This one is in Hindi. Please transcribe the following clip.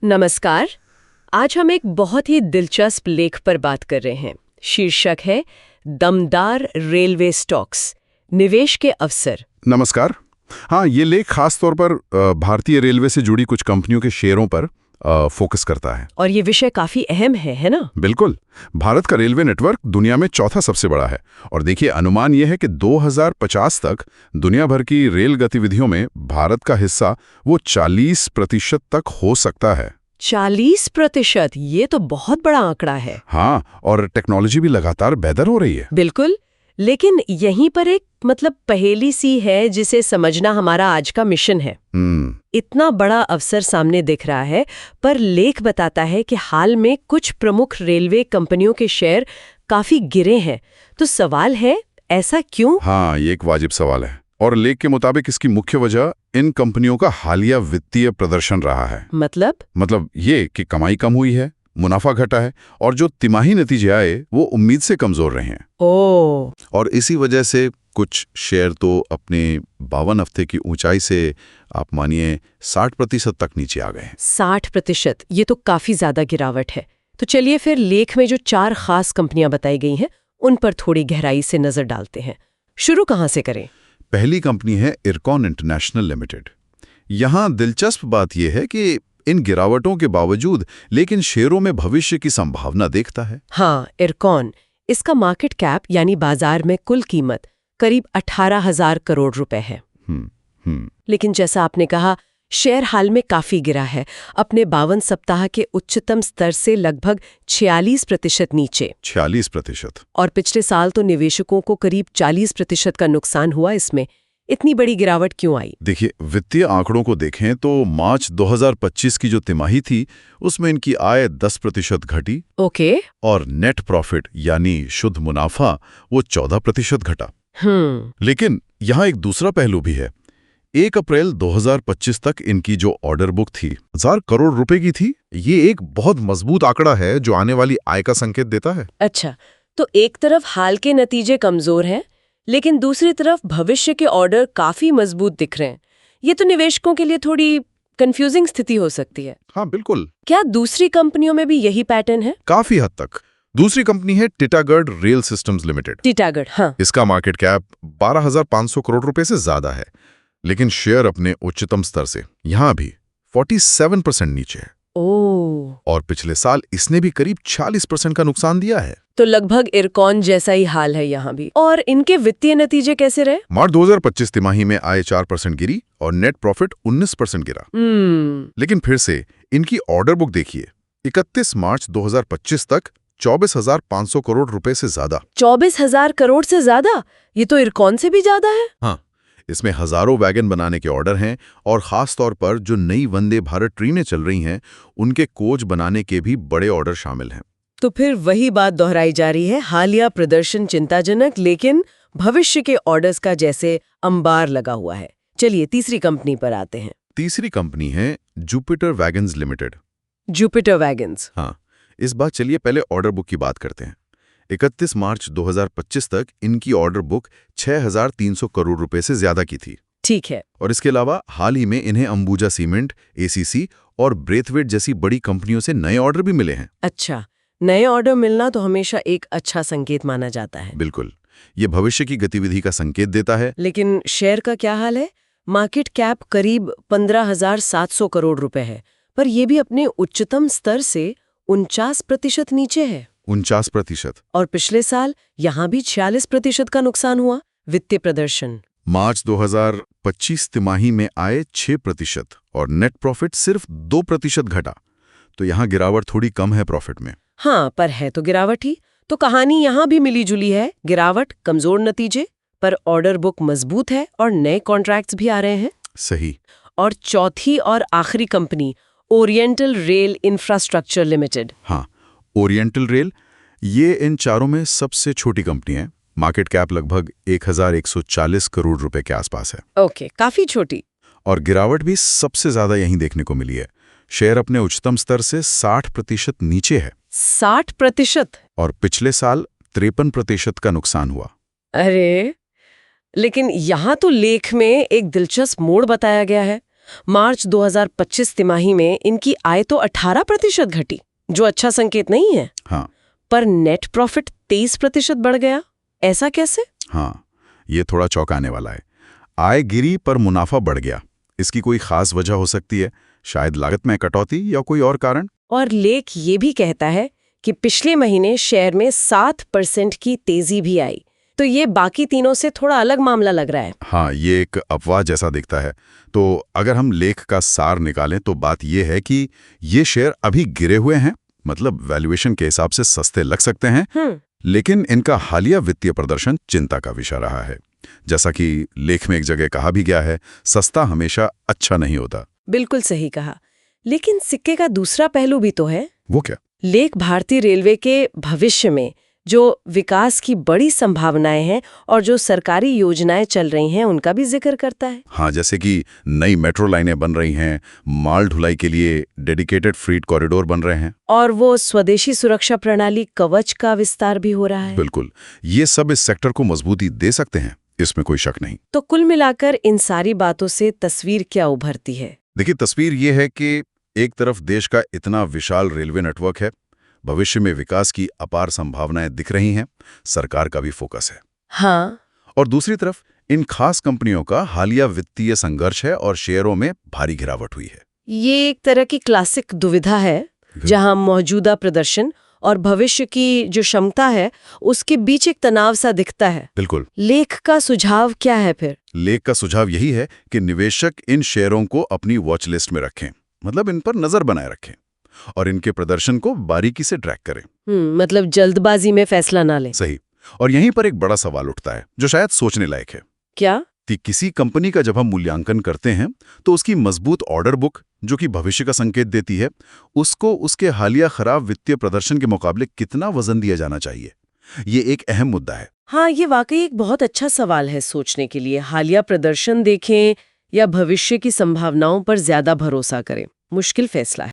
नमस्कार। आज हम एक बहुत ही दिलचस्प लेख पर बात कर रहे हैं। शीर्षक है दमदार रेलवे स्टॉक्स, निवेश के अवसर। नमस्कार। हाँ, ये लेख खास तौर पर भारतीय रेलवे से जुड़ी कुछ कंपनियों के शेयरों पर फोकस करता है। और ये विषय काफी अहम है ना? बिल्कुल। भारत का रेलवे नेटवर्क दुनिया में चौथा सबसे बड़ा है और देखिए, अनुमान यह है कि 2050 तक दुनिया भर की रेल गतिविधियों में भारत का हिस्सा वो 40% तक हो सकता है। 40%? ये तो बहुत बड़ा आंकड़ा है। हाँ, और टेक्नोलॉजी भी लगातार बेहतर हो रही है। बिल्कुल, लेकिन यहीं पर एक पहेली सी है जिसे समझना हमारा आज का मिशन है। इतना बड़ा अवसर सामने दिख रहा है, पर लेख बताता है कि हाल में कुछ प्रमुख रेलवे कंपनियों के शेयर काफी गिरे हैं। तो सवाल है, ऐसा क्यों? हाँ, ये एक वाजिब सवाल है और लेख के मुताबिक इसकी मुख्य वजह इन कंपनियों का हालिया वित्तीय प्रदर्शन रहा है। मतलब ये कि कमाई कम हुई है, मुनाफा घटा है और जो तिमाही नतीजे आए वो उम्मीद से कमजोर रहे हैं। और इसी वजह से कुछ शेयर तो अपने 52 हफ्ते की ऊंचाई से आप मानिए 60% तक नीचे आ गए हैं। 60%? ये तो काफी ज्यादा गिरावट है। तो चलिए फिर लेख में जो 4 खास कंपनियां बताई गई हैं उन पर थोड़ी गहराई से नजर डालते हैं। शुरू कहां से करें? पहली कंपनी है इरकॉन इंटरनेशनल लिमिटेड। यहां दिलचस्प बात यह है कि इन गिरावटों के बावजूद लेकिन शेयरों में भविष्य की संभावना देखता है। हाँ, इरकॉन। इसका मार्केट कैप यानी बाजार में कुल कीमत करीब 18,000 करोड़ रुपए है। लेकिन जैसा आपने कहा, शेयर हाल में काफी गिरा है, अपने 52 सप्ताह के उच्चतम स्तर से लगभग 46% नीचे। 46%? और पिछले साल तो निवेशकों को करीब 40% का नुकसान हुआ। इसमें इतनी बड़ी गिरावट क्यों आई? देखिए, वित्तीय आंकड़ों को देखें तो मार्च 2025 की जो तिमाही थी उसमें इनकी आय 10% घटी। ओके। और नेट प्रॉफिट यानी शुद्ध मुनाफा वो 14% घटा। लेकिन यहाँ एक दूसरा पहलू भी है। 1 अप्रैल 2025 तक इनकी जो ऑर्डर बुक थी 1000 करोड़ रुपए की थी। ये एक बहुत मजबूत आंकड़ा है जो आने वाली आय का संकेत देता है। अच्छा, तो एक तरफ हाल के नतीजे कमजोर हैं, लेकिन दूसरी तरफ भविष्य के ऑर्डर काफी मजबूत दिख रहे हैं। ये तो निवेशकों के लिए थोड़ी कंफ्यूजिंग स्थिति हो सकती है। हाँ, बिल्कुल। क्या दूसरी कंपनियों में भी यही पैटर्न है? काफी हद तक। दूसरी कंपनी है Titagarh rail systems limited. Titagarh, हाँ। इसका मार्केट कैप 12,500 करोड़ रुपए से ज्यादा है, लेकिन शेयर अपने उच्चतम स्तर से यहाँ भी 47% नीचे है। और पिछले साल इसने भी करीब 40% का नुकसान दिया है। तो लगभग इरकॉन जैसा ही हाल है यहाँ भी। और इनके वित्तीय नतीजे कैसे रहे? मार्च 2025 तिमाही में आय 4% गिरी और नेट प्रॉफिट 19% गिरा। लेकिन फिर से इनकी ऑर्डर बुक देखिए, 31 मार्च 2025 तक 24,500 करोड़ रुपए से ज्यादा। 24,000 करोड़ से ज्यादा? ये तो इरकॉन से भी ज्यादा है। हाँ, इसमें हजारों वैगन बनाने के ऑर्डर हैं और खास तौर पर जो नई वंदे भारत ट्रेनें चल रही हैं उनके कोच बनाने के भी बड़े ऑर्डर शामिल हैं। तो फिर वही बात दोहराई जा रही है, हालिया प्रदर्शन चिंताजनक, लेकिन भविष्य के ऑर्डर्स का जैसे अंबार लगा हुआ है। चलिए तीसरी कंपनी पर आते हैं। तीसरी कंपनी है Jupiter wagons limited. Jupiter wagons? हाँ, इस बार चलिए पहले ऑर्डर बुक की बात करते हैं। 31 मार्च 2025 तक इनकी ऑर्डर बुक 6,300 करोड़ रुपए से ज्यादा की थी। ठीक है। और इसके अलावा हाल ही में इन्हें अंबुजा सीमेंट, एसीसी और ब्रेथवेट जैसी बड़ी कंपनियों से नए ऑर्डर भी मिले हैं। अच्छा, नए ऑर्डर मिलना तो हमेशा एक अच्छा संकेत माना जाता है। बिल्कुल, ये भविष्य की गतिविधि का संकेत देता है। लेकिन शेयर का क्या हाल है? मार्केट कैप करीब 15,700 करोड़ रुपए है, पर यह भी अपने उच्चतम स्तर से 49% नीचे है। 49%? और पिछले साल यहाँ भी 46% का नुकसान हुआ। वित्तीय प्रदर्शन? मार्च 2025 तिमाही में आए 6% और नेट प्रॉफिट सिर्फ 2% घटा। तो यहाँ गिरावट थोड़ी कम है प्रॉफिट में। हाँ, पर है तो गिरावट ही। तो कहानी यहाँ भी मिली जुली है, गिरावट, कमजोर नतीजे, पर ऑर्डर बुक मजबूत है और नए कॉन्ट्रैक्ट्स भी आ रहे हैं। सही। और चौथी और आखिरी company oriental rail infrastructure limited. हाँ, ओरिएंटल रेल, ये इन चारों में सबसे छोटी कंपनी है। मार्केट कैप लगभग 1,140 करोड़ रुपए के आसपास है। ओके, काफी छोटी। और गिरावट भी सबसे ज्यादा यहीं देखने को मिली है। शेयर अपने उच्चतम स्तर से 60% नीचे है। 60%? और पिछले साल 53% का नुकसान हुआ। अरे, लेकिन यहाँ तो लेख में एक दिलचस्प मोड़ बताया गया है। मार्च 2025 तिमाही में इनकी आय तो 18% घटी, जो अच्छा संकेत नहीं है। हाँ, पर नेट प्रॉफिट 23% बढ़ गया। ऐसा कैसे? हाँ, ये थोड़ा चौंकाने वाला है। आय गिरी पर मुनाफा बढ़ गया। इसकी कोई खास वजह हो सकती है, शायद लागत में कटौती या कोई और कारण। और लेख ये भी कहता है कि पिछले महीने शेयर में 7% की तेजी भी आई, तो ये बाकी तीनों से थोड़ा अलग मामला लग रहा है। हाँ, ये एक अफवाह जैसा दिखता है। तो अगर हम लेख का सार निकालें तो बात ये है कि ये शेयर अभी गिरे हुए हैं, मतलब वैल्यूएशन के हिसाब से सस्ते लग सकते हैं, लेकिन इनका हालिया वित्तीय प्रदर्शन चिंता का विषय रहा है। जैसा कि लेख में एक जगह कहा भी गया है, सस्ता हमेशा अच्छा नहीं होता। बिल्कुल सही कहा। लेकिन सिक्के का दूसरा पहलू भी तो है। वो क्या? लेख भारतीय रेलवे के भविष्य में जो विकास की बड़ी संभावनाएं हैं और जो सरकारी योजनाएं चल रही हैं उनका भी जिक्र करता है। हाँ, जैसे कि नई मेट्रो लाइनें बन रही हैं, माल ढुलाई के लिए डेडिकेटेड फ्रीट कॉरिडोर बन रहे हैं, और वो स्वदेशी सुरक्षा प्रणाली कवच का विस्तार भी हो रहा है। बिल्कुल, ये सब इस सेक्टर को मजबूती दे सकते हैं, इसमें कोई शक नहीं। तो कुल मिलाकर इन सारी बातों से तस्वीर क्या उभरती है? देखिए, तस्वीर ये है कि एक तरफ देश का इतना विशाल रेलवे नेटवर्क है, भविष्य में विकास की अपार संभावनाएं दिख रही हैं, सरकार का भी फोकस है। हाँ। और दूसरी तरफ इन खास कंपनियों का हालिया वित्तीय संघर्ष है और शेयरों में भारी गिरावट हुई है। ये एक तरह की क्लासिक दुविधा है, जहां मौजूदा प्रदर्शन और भविष्य की जो क्षमता है उसके बीच एक तनाव सा दिखता है। बिल्कुल। लेख का सुझाव क्या है फिर? लेख का सुझाव यही है कि निवेशक इन शेयरों को अपनी वॉच लिस्ट में रखें, मतलब इन पर नजर बनाए रखें और इनके प्रदर्शन को बारीकी से ट्रैक करें। मतलब जल्दबाजी में फैसला ना लें। सही। और यहीं पर एक बड़ा सवाल उठता है जो शायद सोचने लायक है। क्या? कि किसी कंपनी का जब हम मूल्यांकन करते हैं तो उसकी मजबूत ऑर्डर बुक, जो कि भविष्य का संकेत देती है, उसको उसके हालिया खराब वित्तीय प्रदर्शन के मुकाबले कितना वजन दिया जाना चाहिए, ये एक अहम मुद्दा है। हाँ, ये वाकई एक बहुत अच्छा सवाल है सोचने के लिए। हालिया प्रदर्शन देखें या भविष्य की संभावनाओं पर ज्यादा भरोसा करें, मुश्किल फैसला है।